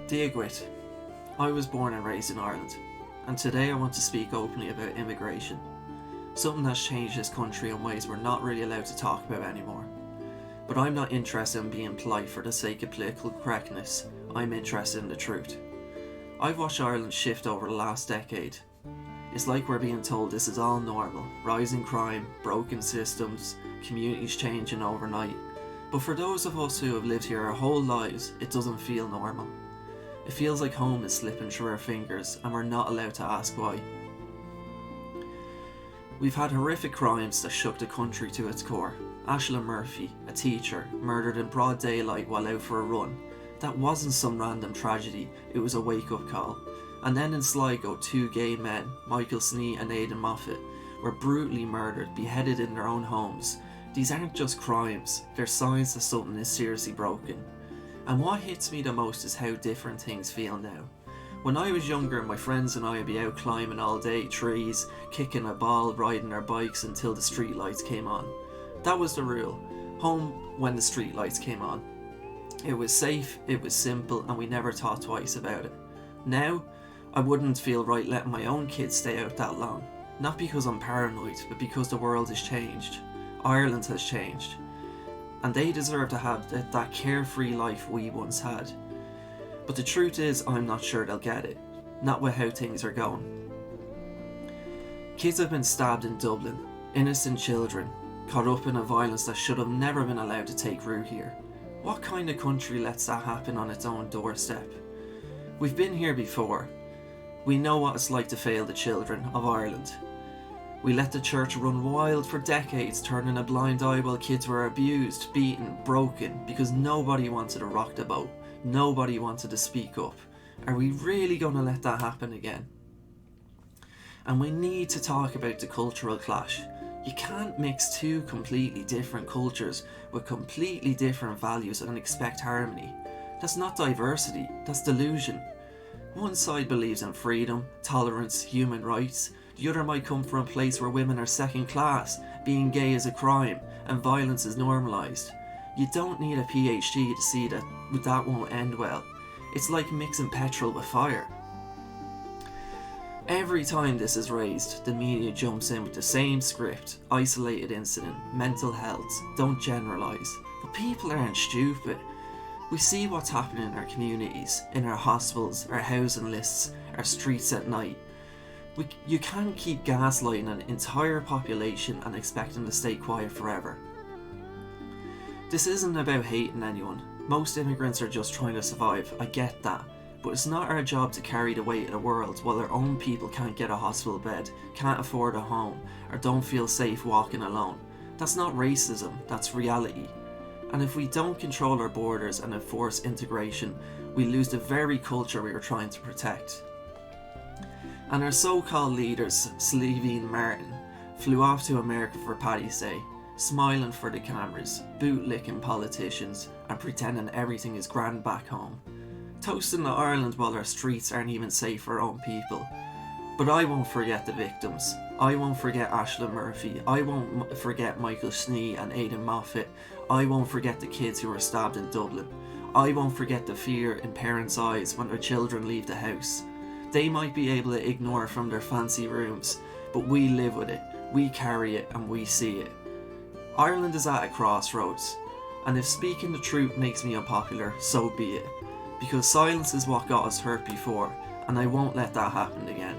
Dear Gwit, I was born and raised in Ireland, and today I want to speak openly about immigration, something that's changed this country in ways we're not really allowed to talk about anymore. But I'm not interested in being polite for the sake of political correctness, I'm interested in the truth. I've watched Ireland shift over the last decade. It's like we're being told this is all normal, rising crime, broken systems, communities changing overnight. But for those of us who have lived here our whole lives, it doesn't feel normal. It feels like home is slipping through our fingers and we're not allowed to ask why. We've had horrific crimes that shook the country to its core. Aisling Murphy, a teacher, murdered in broad daylight while out for a run. That wasn't some random tragedy, it was a wake-up call. And then in Sligo, two gay men, Michael Snee and Aidan Moffat, were brutally murdered, beheaded in their own homes. These aren't just crimes, they're signs that something is seriously broken. And what hits me the most is how different things feel now. When I was younger, my friends and I would be out climbing all day, trees, kicking a ball, riding our bikes until the street lights came on. That was the rule. Home when the street lights came on. It was safe, it was simple, and we never thought twice about it. Now, I wouldn't feel right letting my own kids stay out that long. Not because I'm paranoid, but because the world has changed. Ireland has changed. And they deserve to have that carefree life we once had. But the truth is, I'm not sure they'll get it. Not with how things are going. Kids have been stabbed in Dublin. Innocent children, caught up in a violence that should have never been allowed to take root here. What kind of country lets that happen on its own doorstep? We've been here before. We know what it's like to fail the children of Ireland. We let the church run wild for decades, turning a blind eye while kids were abused, beaten, broken, because nobody wanted to rock the boat. Nobody wanted to speak up. Are we really going to let that happen again? And we need to talk about the cultural clash. You can't mix two completely different cultures with completely different values and expect harmony. That's not diversity, that's delusion. One side believes in freedom, tolerance, human rights. The other might come from a place where women are second class, being gay is a crime, and violence is normalised. You don't need a PhD to see that won't end well. It's like mixing petrol with fire. Every time this is raised, the media jumps in with the same script: isolated incident, mental health, don't generalise. But people aren't stupid. We see what's happening in our communities, in our hospitals, our housing lists, our streets at night. You can't keep gaslighting an entire population and expect them to stay quiet forever. This isn't about hating anyone. Most immigrants are just trying to survive, I get that. But it's not our job to carry the weight of the world while our own people can't get a hospital bed, can't afford a home, or don't feel safe walking alone. That's not racism, that's reality. And if we don't control our borders and enforce integration, we lose the very culture we are trying to protect. And our so-called leaders, Slevene Martin, flew off to America for Paddy's Day, smiling for the cameras, bootlicking politicians, and pretending everything is grand back home. Toasting to Ireland while our streets aren't even safe for our own people. But I won't forget the victims. I won't forget Aisling Murphy. I won't forget Michael Snee and Aidan Moffat. I won't forget the kids who were stabbed in Dublin. I won't forget the fear in parents' eyes when their children leave the house. They might be able to ignore it from their fancy rooms, but we live with it, we carry it, and we see it. Ireland is at a crossroads, and if speaking the truth makes me unpopular, so be it. Because silence is what got us hurt before, and I won't let that happen again.